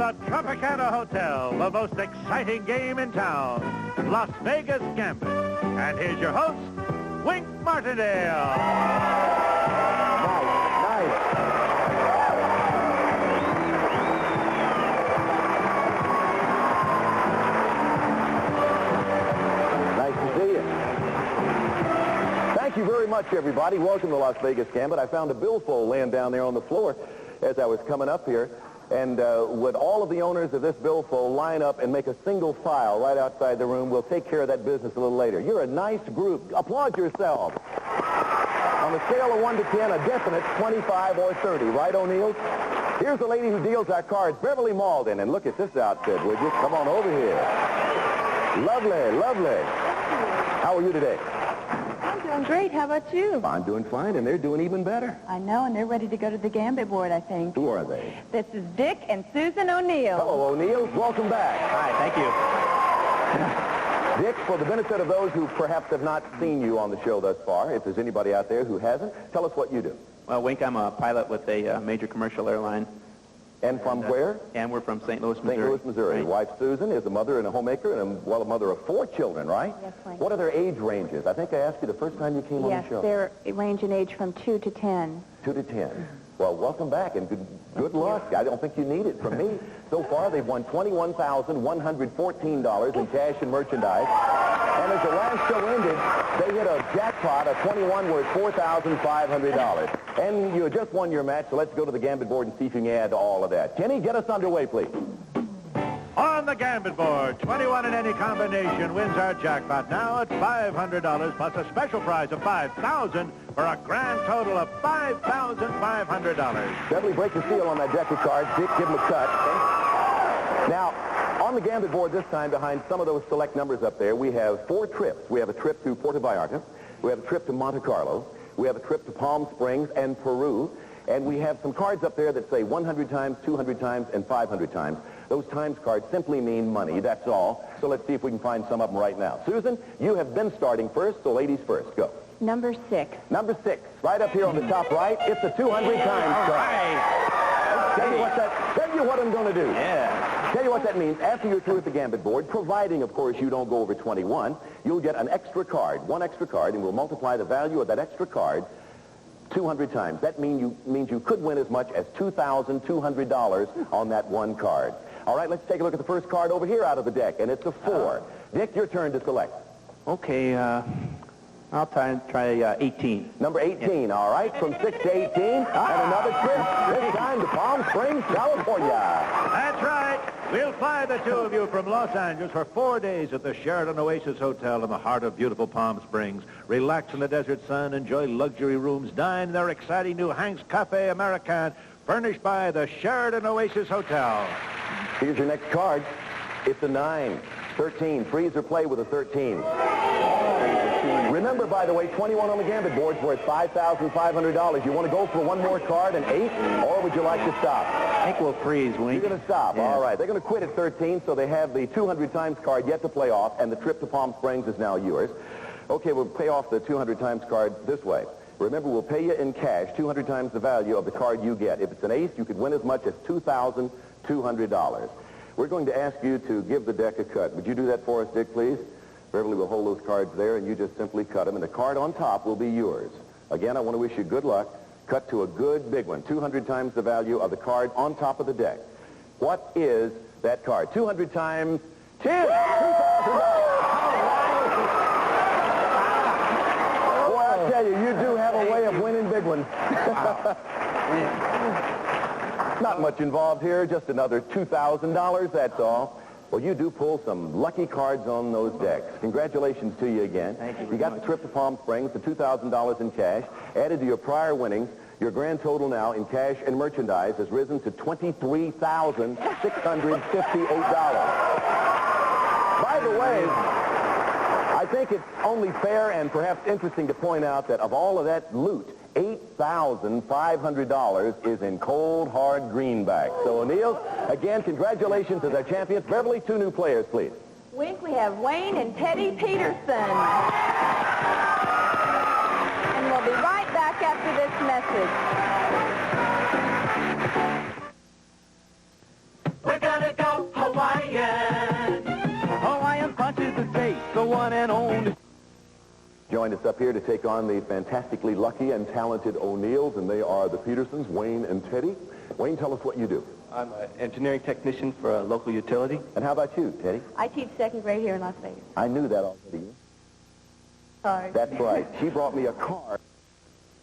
the Tropicana Hotel, the most exciting game in town, Las Vegas Gambit. And here's your host, Wink Martindale. Nice. Nice to see you. Thank you very much, everybody. Welcome to Las Vegas Gambit. I found a billfold laying down there on the floor as I was coming up here. And would all of the owners of this billfold line up and make a single file right outside the room? We'll take care of that business a little later. You're a nice group. Applaud yourselves. On a scale of 1 to 10, a definite 25 or 30. Right, O'Neill? Here's the lady who deals our cards, Beverly Malden. And look at this outfit, would you? Come on over here. Lovely, lovely. How are you today? I'm doing great. How about you? I'm doing fine, and they're doing even better. I know, and they're ready to go to the Gambit board, I think. Who are they? This is Dick and Susan O'Neill. Hello, O'Neill. Welcome back. Hi, thank you. Dick, for the benefit of those who perhaps have not seen you on the show thus far, if there's anybody out there who hasn't, tell us what you do. Well, Wink, I'm a pilot with a major commercial airline. And from where? And we're from St. Louis, Missouri. St. Louis, Missouri. Right. Your wife, Susan, is a mother and a homemaker and, a mother of 4 children, right? Yes, Wink. What are their age ranges? I think I asked you the first time you came on the show. Yes, they range in age from 2 to 10. 2 to 10. Well, welcome back, and good luck. I don't think you need it from me. So far, they've won $21,114 in cash and merchandise. And as the last show ended, they hit a jackpot of 21 worth $4,500. And you just won your match, so let's go to the Gambit board and see if you can add to all of that. Kenny, get us underway, please. On the Gambit board, 21 in any combination wins our jackpot now at $500 plus a special prize of $5,000 for a grand total of $5,500. Beverly, break the seal on that deck of cards. Dick, give him a cut. Now, on the Gambit board this time, behind some of those select numbers up there, we have 4 trips. We have a trip to Puerto Vallarta. We have a trip to Monte Carlo. We have a trip to Palm Springs and Peru. And we have some cards up there that say 100 times, 200 times, and 500 times. Those times cards simply mean money, that's all. So let's see if we can find some of them right now. Susan, you have been starting first, so ladies first. Go. Number 6. Number 6, right up here on the top right. It's a 200 times card. Right. Tell you what I'm going to do. Yeah. Tell you what that means. After you're through with the Gambit board, providing, of course, you don't go over 21, you'll get an extra card, 1 extra card, and we'll multiply the value of that extra card 200 times. That means you could win as much as $2,200 on that 1 card. All right, let's take a look at the first card over here out of the deck, and it's a 4. Dick, your turn to select. Okay, I'll try 18. Number 18, all right, from 6 to 18, and another trip, this time to Palm Springs, California. That's right. We'll fly the 2 of you from Los Angeles for 4 days at the Sheraton Oasis Hotel in the heart of beautiful Palm Springs. Relax in the desert sun, enjoy luxury rooms, dine in their exciting new Hank's Cafe American, furnished by the Sheraton Oasis Hotel. Here's your next card. It's a 9. 13. Freeze or play with a 13. Remember, by the way, 21 on the Gambit board's worth $5,500. You want to go for 1 more card, an 8, or would you like to stop? I think we'll freeze, Wink. You're going to stop. Yeah. All right. They're going to quit at 13, so they have the 200 times card yet to play off, and the trip to Palm Springs is now yours. Okay, we'll pay off the 200 times card this way. Remember, we'll pay you in cash 200 times the value of the card you get. If it's an ace, you could win as much as $2,200. We're going to ask you to give the deck a cut. Would you do that for us, Dick, please? Beverly will hold those cards there, and you just simply cut them, and the card on top will be yours. Again, I want to wish you good luck. Cut to a good big one, 200 times the value of the card on top of the deck. What is that card? 200 times 10. $2,000. Boy, I'll tell you, you do have a way of winning big ones. Not much involved here, just another $2,000, that's all. Well, you do pull some lucky cards on those decks. Congratulations to you again. Thank you. You got the trip to Palm Springs, the $2,000 in cash. Added to your prior winnings, your grand total now in cash and merchandise has risen to $23,658. By the way, I think it's only fair and perhaps interesting to point out that of all of that loot, $8,500 is in cold, hard greenback. So, O'Neill, again, congratulations to the champions. Beverly, 2 new players, please. Wink, we have Wayne and Teddy Peterson. And we'll be right back after this message. We're gonna joined us up here to take on the fantastically lucky and talented O'Neills, and they are the Petersons, Wayne and Teddy. Wayne, tell us what you do. I'm an engineering technician for a local utility. And how about you, Teddy? I teach second grade here in Las Vegas. I knew that already. Sorry. That's right. She brought me a card.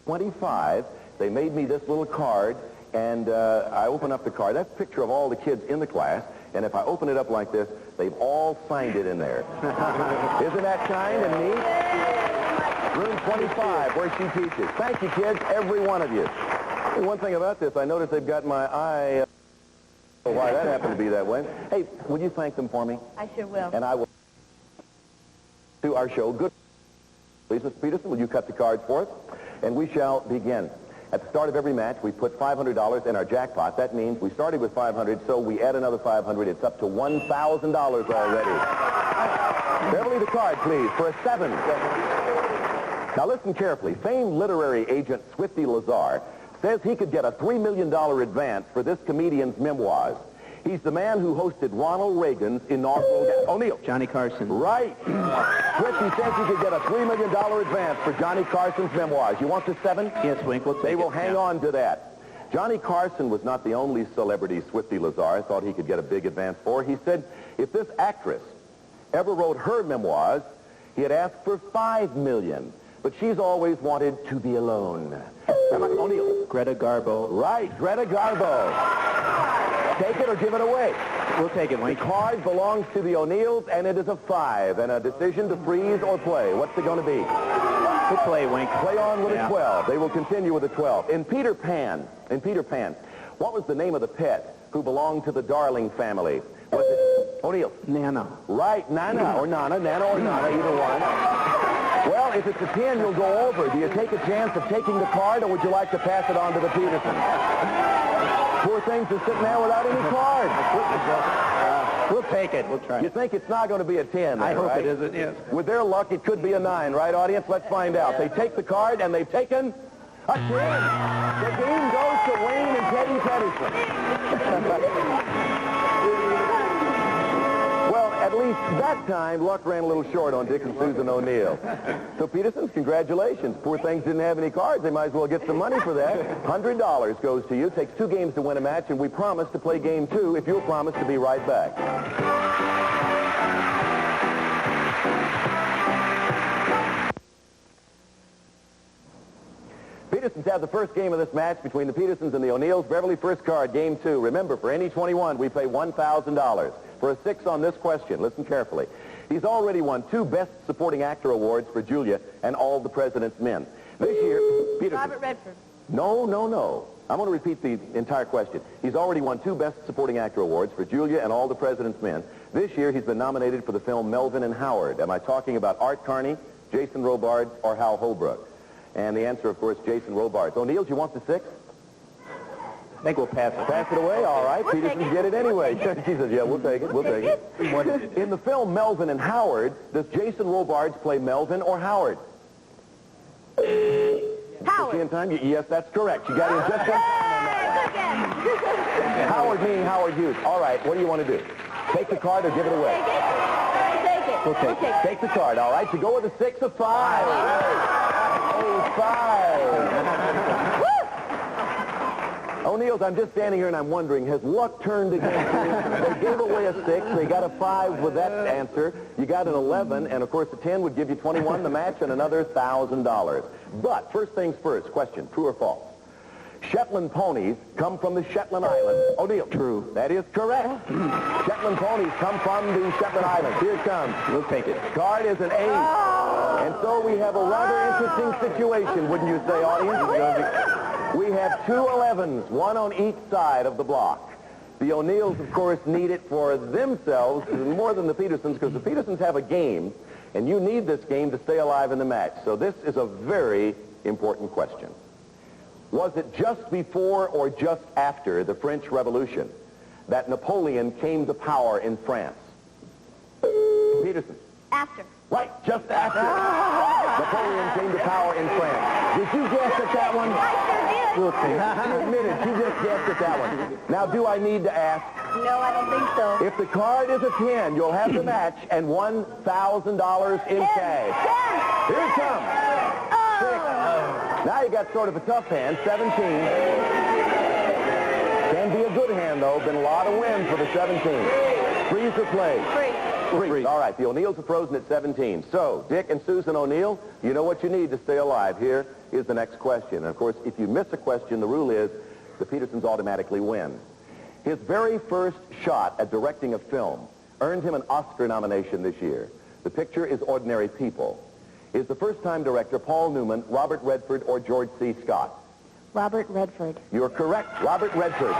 25. They made me this little card, and I open up the card. That's a picture of all the kids in the class, and if I open it up like this, they've all signed it in there. Isn't that kind and neat? Room 25, where she teaches. Thank you, kids, every one of you. Hey, one thing about this, I noticed they've got my eye. Why that happened to be that way. Hey, will you thank them for me? I sure will. And I will to our show. Good. Please, Mr. Peterson, will you cut the cards for us? And we shall begin. At the start of every match, we put $500 in our jackpot. That means we started with $500, so we add another $500. It's up to $1,000 already. Beverly, the card, please, for a 7. Now listen carefully. Famed literary agent Swifty Lazar says he could get a $3 million advance for this comedian's memoirs. He's the man who hosted Ronald Reagan's inaugural... O'Neill. Johnny Carson. Right. Swifty says he could get a $3 million advance for Johnny Carson's memoirs. You want the 7? Yes, Wink. We'll take They will it. hang on to that. Johnny Carson was not the only celebrity Swifty Lazar thought he could get a big advance for. He said if this actress ever wrote her memoirs, he'd ask for $5 million. But she's always wanted to be alone. O'Neill. Greta Garbo. Right, Greta Garbo. Take it or give it away. We'll take it, The Wink. card belongs to the O'Neills, and it is a 5, and a decision to freeze or play. What's it going to be? We'll play, Wink. Play on with Yeah. a 12. They will continue with a 12. In Peter Pan, what was the name of the pet who belonged to the Darling family? Was it O'Neill? Nana. Right, Nana or Nana, either one. Well, if it's a 10, you'll go over. Do you take a chance of taking the card, or would you like to pass it on to the Petersons? Poor things are sitting there without any card. We'll take it. We'll try You it. think it's not going to be a 10, I then, hope right? it isn't, yes. With their luck, it could be a 9, right, audience? Let's find out. They take the card, and they've taken a 10. The game goes to Wayne and Teddy Pedersen. Well, at least that time, luck ran a little short on Dick and Susan O'Neill. So, Petersons, congratulations. Poor things didn't have any cards. They might as well get some money for that. $100 goes to you. Takes 2 games to win a match, and we promise to play game 2 if you'll promise to be right back. Petersons have the first game of this match between the Petersons and the O'Neills. Beverly, first card, game 2. Remember, for any 21, we pay $1,000. For a 6 on this question, listen carefully. He's already won 2 Best Supporting Actor awards for Julia and All the President's Men. This year, Peterson... Robert Redford. No. I'm going to repeat the entire question. He's already won 2 Best Supporting Actor awards for Julia and All the President's Men. This year, he's been nominated for the film Melvin and Howard. Am I talking about Art Carney, Jason Robards, or Hal Holbrook? And the answer, of course, Jason Robards. O'Neill, do you want the 6? I think we'll pass it. Pass it away? All right. We'll Petersons take it. get it anyway. She says, yeah, we'll take it. We'll take it. In the film Melvin and Howard, does Jason Robards play Melvin or Howard? Howard. In time? Yes, that's correct. You got in just one time on that Look one. at Howard meaning Howard Hughes. All right. What do you want to do? Take the card or give it away? Take it. We'll take it. Take the card. All right. You go with a 6 of 5. Oh, 5. O'Neills, I'm just standing here and I'm wondering, has luck turned against you? They gave away a 6. They got a 5 with that answer. You got an 11, and of course the 10 would give you 21, the match, and another $1,000. But first things first, question, true or false? Shetland ponies come from the Shetland Islands. O'Neill. True. That is correct. Shetland ponies come from the Shetland Islands. Here it comes. We'll take it. Card is an 8. And so we have a rather interesting situation, wouldn't you say, audience? We have 2 11s, one on each side of the block. The O'Neills, of course, need it for themselves more than the Petersons, because the Petersons have a game, and you need this game to stay alive in the match. So this is a very important question. Was it just before or just after the French Revolution that Napoleon came to power in France? Peterson. After. Right, just after Napoleon came to power in France. Did you guess at that one? I sure did. We'll see. You admitted you just guessed at that one. Now, do I need to ask? No, I don't think so. If the card is a 10, you'll have the match and $1,000 in cash. 10. Here it comes. 6. Now you got sort of a tough hand, 17. Can be a good hand, though. Been a lot of wind for the 17. Freeze or play? Freeze. All right, the O'Neills are frozen at 17. So, Dick and Susan O'Neill, you know what you need to stay alive. Here is the next question. And, of course, if you miss a question, the rule is the Petersons automatically win. His very first shot at directing a film earned him an Oscar nomination this year. The picture is Ordinary People. Is the first-time director Paul Newman, Robert Redford, or George C. Scott? Robert Redford. You're correct, Robert Redford.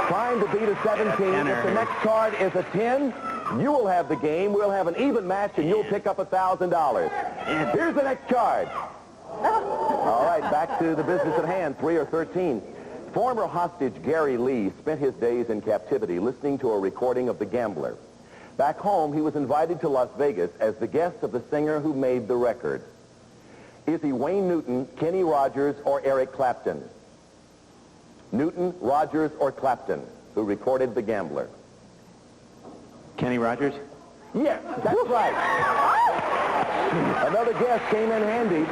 Trying to beat a 17. If the next card is a 10, you will have the game. We'll have an even match, and you'll pick up $1,000. Here's the next card. All right, back to the business at hand, 3 or 13. Former hostage Gary Lee spent his days in captivity listening to a recording of The Gambler. Back home, he was invited to Las Vegas as the guest of the singer who made the record. Is he Wayne Newton, Kenny Rogers, or Eric Clapton? Newton, Rogers, or Clapton, who recorded The Gambler? Kenny Rogers? Yes, that's right. Another guess came in handy.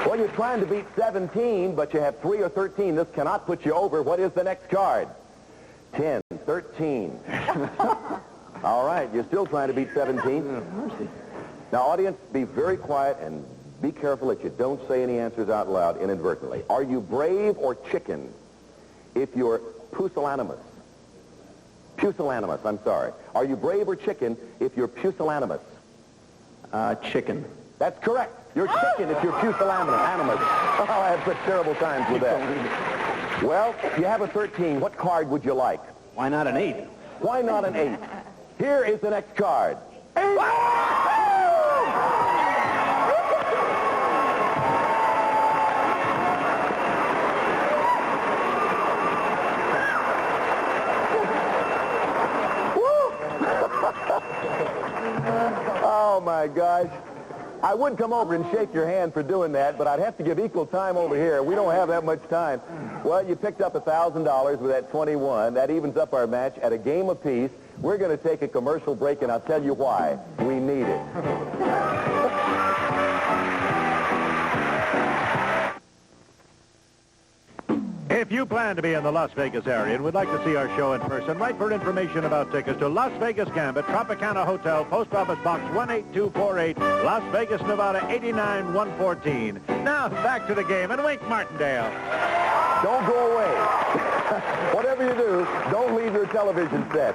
Well, you're trying to beat 17, but you have 3 or 13. This cannot put you over. What is the next card? 10, 13. All right, you're still trying to beat 17. Now, audience, be very quiet and be careful that you don't say any answers out loud inadvertently. Are you brave or chicken if you're pusillanimous? Pusillanimous, I'm sorry. Are you brave or chicken if you're pusillanimous? Chicken. That's correct. You're chicken if you're pusillanimous. Oh, I have such terrible times with that. Well, you have a 13. What card would you like? Why not an 8? Why not an 8? Here is the next card. 8! Oh, my gosh. I would come over and shake your hand for doing that, but I'd have to give equal time over here. We don't have that much time. Well, you picked up $1,000 with that 21. That evens up our match at a game apiece. We're going to take a commercial break, and I'll tell you why. We need it. If you plan to be in the Las Vegas area and would like to see our show in person, write for information about tickets to Las Vegas Gambit, Tropicana Hotel, Post Office Box 18248, Las Vegas, Nevada 89114. Now, back to the game, and Wink Martindale. Don't go away. Whatever you do, don't leave your television set.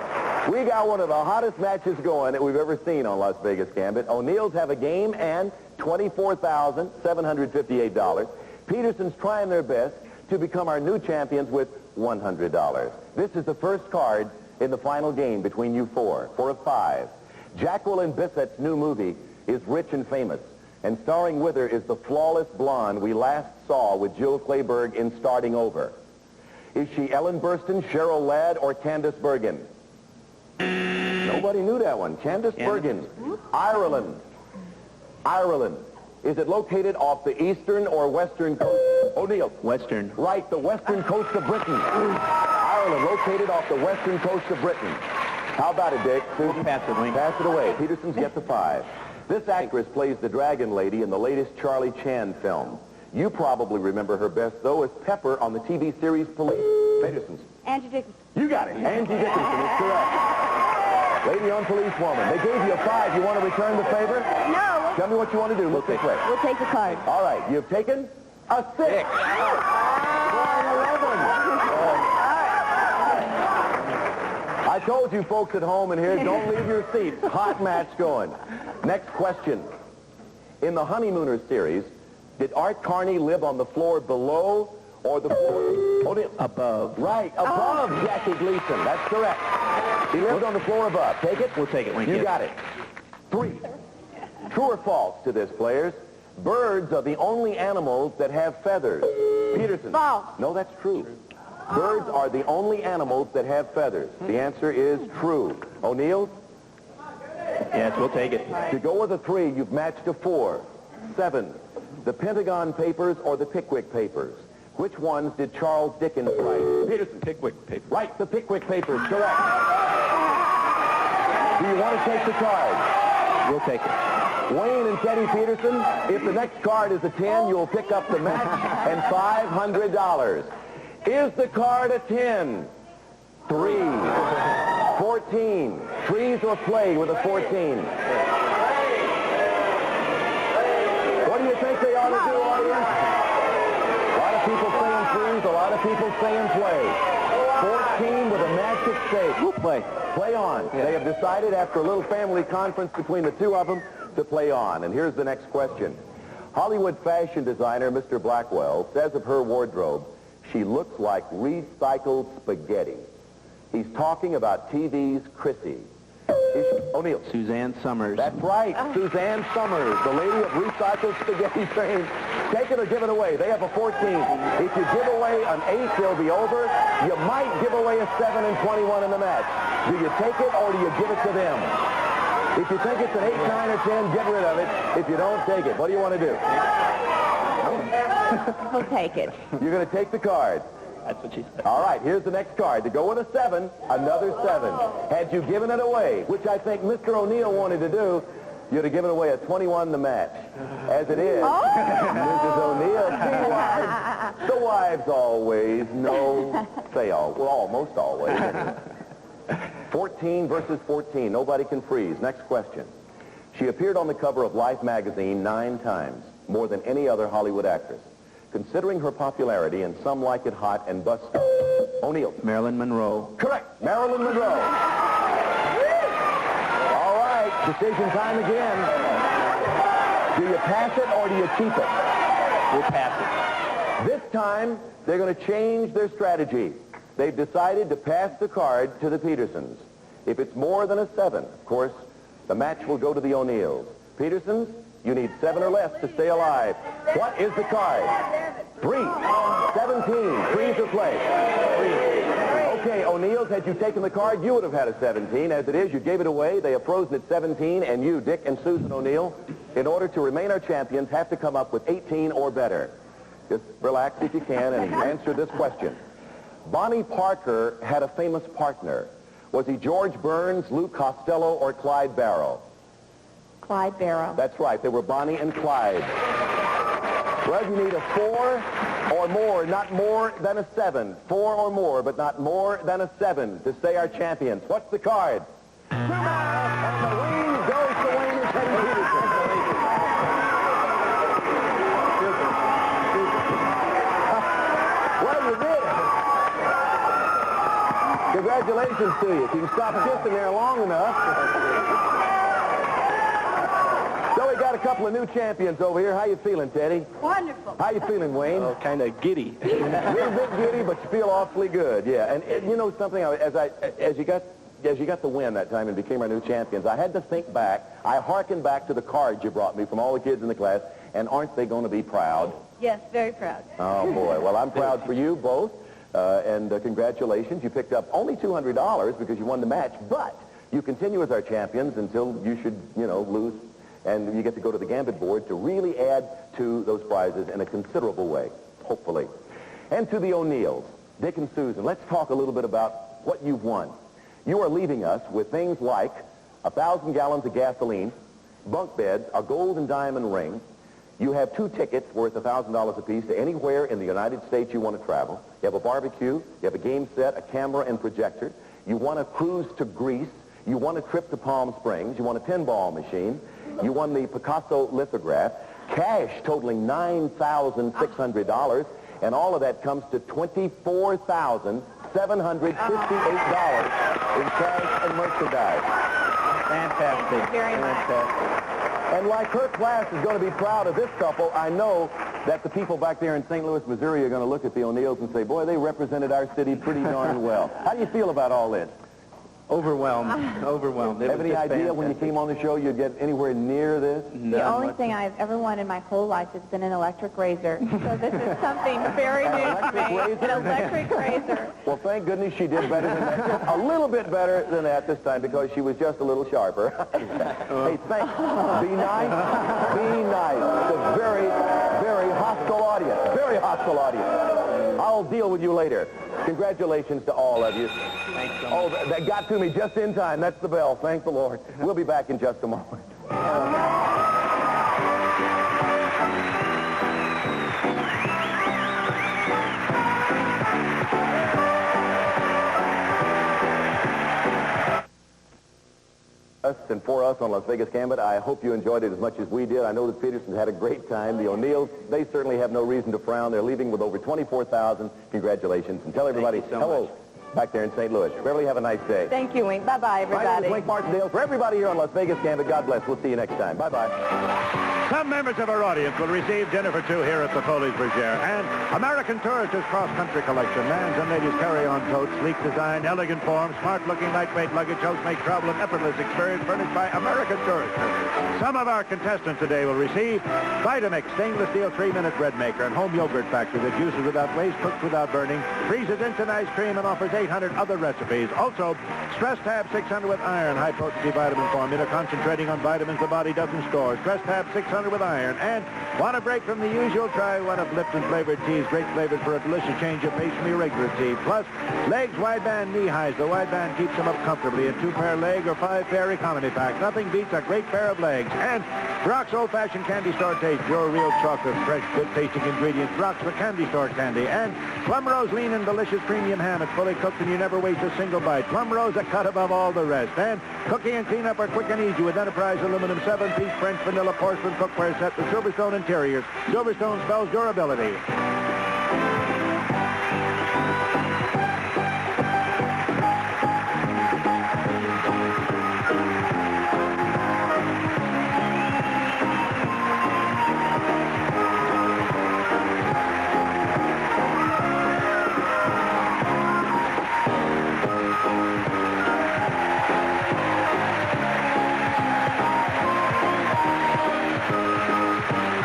We got one of the hottest matches going that we've ever seen on Las Vegas Gambit. O'Neills have a game and $24,758. Peterson's trying their best to become our new champions with $100. This is the first card in the final game between you four, for a 5. Jacqueline Bissett's new movie is Rich and Famous, and starring with her is the flawless blonde we last saw with Jill Clayburgh in Starting Over. Is she Ellen Burstyn, Cheryl Ladd, or Candace Bergen? Nobody knew that one. Candace Bergen. Ireland. Ireland. Is it located off the eastern or western coast? O'Neill. Western. Right, the western coast of Britain. Ireland, located off the western coast of Britain. How about it, Dick? We'll pass it, Wink. Pass it away. Peterson's gets a 5. This actress plays the Dragon Lady in the latest Charlie Chan film. You probably remember her best, though, as Pepper on the TV series Police. Peterson's. Angie Dickinson. You got it. Angie Dickinson is correct. Lady on Policewoman. They gave you a 5. You want to return the favor? No. Tell me what you want to do. Look this way. We'll take the card. All right. You've taken a 6. 11. I told you folks at home and here, don't leave your seats. Hot match going. Next question. In the Honeymooners series, did Art Carney live on the floor below or the floor? Above. Right, above Jackie Gleason. That's correct. He lived on the floor above. Take it? We'll take it, Wink. You got it. 3. True or false to this, players? Birds are the only animals that have feathers. Peterson. False. No, that's true. Birds are the only animals that have feathers. The answer is true. O'Neill? Yes, we'll take it. To go with a 3, you've matched a 4. 7. The Pentagon Papers or the Pickwick Papers? Which ones did Charles Dickens write? Peterson. Pickwick Papers. Right, the Pickwick Papers. Correct. Do you want to take the card? We'll take it. Wayne and Teddy Peterson, if the next card is a 10, you'll pick up the match and $500. Is the card a 10? 3. 14. Freeze or play with a 14. What do you think they ought to do, audience? A lot of people saying freeze, a lot of people saying play. 14 with a magic stake. We'll play. Play on. Yeah. They have decided after a little family conference between the two of them to play on. And here's the next question. Hollywood fashion designer Mr. Blackwell says of her wardrobe, she looks like recycled spaghetti. He's talking about TV's Chrissy. O'Neill. Suzanne Summers. That's right. Suzanne Summers, the lady of recycled spaghetti fame. Take it or give it away. They have a 14. If you give away an 8, they'll be over. You might give away a 7 and 21 in the match. Do you take it or do you give it to them? If you think it's an 8, 9, or 10, get rid of it. If you don't, take it. What do you want to do? We'll take it. You're going to take the card. That's what she said. All right, here's the next card. To go with a 7, another 7. Had you given it away, which I think Mr. O'Neill wanted to do, you'd have given away a 21 the match. As it is, Mrs. O'Neill, the wives always know, say all, well, almost always. 14 versus 14. Nobody can freeze. Next question. She appeared on the cover of Life magazine 9 times, more than any other Hollywood actress. Considering her popularity and Some Like It Hot and Bus Stop. O'Neill. Marilyn Monroe. Correct. Marilyn Monroe. All right. Decision time again. Do you pass it or do you keep it? We'll pass This time, they're going to change their strategy. They've decided to pass the card to the Petersons. If it's more than a 7, of course, the match will go to the O'Neills. Petersons, you need 7 or less to stay alive. What is the card? 3. 17. Freeze or play? 3. Okay, O'Neills, had you taken the card, you would have had a 17. As it is, you gave it away. They have frozen at 17, and you, Dick and Susan O'Neill, in order to remain our champions, have to come up with 18 or better. Just relax if you can and answer this question. Bonnie Parker had a famous partner. Was he George Burns, Lou Costello, or Clyde Barrow? Clyde Barrow. That's right. They were Bonnie and Clyde. Well, you need a 4 or more, not more than a 7. 4 or more, but not more than a 7 to stay our champions. What's the card? And the wing goes to Wayne and Teddy Peterson. Well, you did. Congratulations to you. If you can stop kissing there long enough. So we got a couple of new champions over here. How you feeling, Teddy? Wonderful. How you feeling, Wayne? Oh, kind of giddy. You're a bit giddy, but you feel awfully good. Yeah, and you know something? As you got the win that time and became our new champions, I had to think back. I hearkened back to the cards you brought me from all the kids in the class, and aren't they going to be proud? Yes, very proud. Oh boy. Well, I'm proud for you both, and congratulations. You picked up only $200 because you won the match, but you continue as our champions until you should, lose. And you get to go to the Gambit board to really add to those prizes in a considerable way, hopefully. And to the O'Neills, Dick and Susan, let's talk a little bit about what you've won. You are leaving us with things like 1,000 gallons of gasoline, bunk beds, a gold and diamond ring. You have 2 tickets worth $1,000 apiece to anywhere in the United States you want to travel. You have a barbecue, you have a game set, a camera and projector. You want a cruise to Greece. You won a trip to Palm Springs. You won a pinball machine. You won the Picasso lithograph. Cash totaling $9,600. And all of that comes to $24,758 in cash and merchandise. Fantastic. Thank you very much. Fantastic. And like her class is going to be proud of this couple, I know that the people back there in St. Louis, Missouri are going to look at the O'Neills and say, boy, they represented our city pretty darn well. How do you feel about all this? Overwhelmed. Overwhelmed. Have any idea when you came on the show you'd get anywhere near this? The only thing I've ever wanted my whole life has been an electric razor. So this is something very new to me. An electric razor. Well, thank goodness she did better than that. Just a little bit better than that this time because she was just a little sharper. Hey, thanks. Be nice. Be nice. It's a very, very hostile audience. Very hostile audience. I'll deal with you later. Congratulations to all of you. Thanks so much. Oh, that got to me just in time. That's the bell. Thank the Lord. We'll be back in just a moment. us and for us on Las Vegas Gambit. I hope you enjoyed it as much as we did. I know the Petersons had a great time. The O'Neills, they certainly have no reason to frown. They're leaving with over 24,000. Congratulations. And tell everybody hello back there in St. Louis. Beverly, have a nice day. Thank you, Wink. Bye-bye, everybody. My name is Wink Martindale. For everybody here on Las Vegas Gambit, God bless. We'll see you next time. Bye-bye. Some members of our audience will receive dinner for two here at the Foley's Bergère. And American Tourister's cross-country collection. Man's and ladies' carry-on totes, sleek design, elegant form, smart-looking lightweight luggage helps make travel an effortless experience furnished by American Tourister. Some of our contestants today will receive Vitamix stainless steel 3-minute bread maker and home yogurt factory that juices without waste, cooks without burning, freezes instant ice cream, and offers 800 other recipes. Also, Stress Tab 600 with iron, high-potency vitamin formula concentrating on vitamins the body doesn't store. Stress Tab 600 with iron. And want a break from the usual? Try one of Lipton flavored teas. Great flavors for a delicious change of pace from your regular tea. Plus, Legs wide-band knee highs. The wide band keeps them up comfortably in 2-pair leg or 5-pair economy pack. Nothing beats a great pair of legs. And Brock's old-fashioned candy store taste. Pure real chocolate, fresh, good-tasting ingredients. Brock's the candy store candy. And Plum Rose lean and delicious premium ham. It's fully cooked and you never waste a single bite. Plum Rose a cut above all the rest. And cooking and cleanup are quick and easy with Enterprise aluminum 7-piece French vanilla porcelain cookware set with Silverstone interiors. Silverstone spells durability.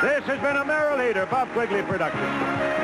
This has been a Merrill Leader Bob Quigley production.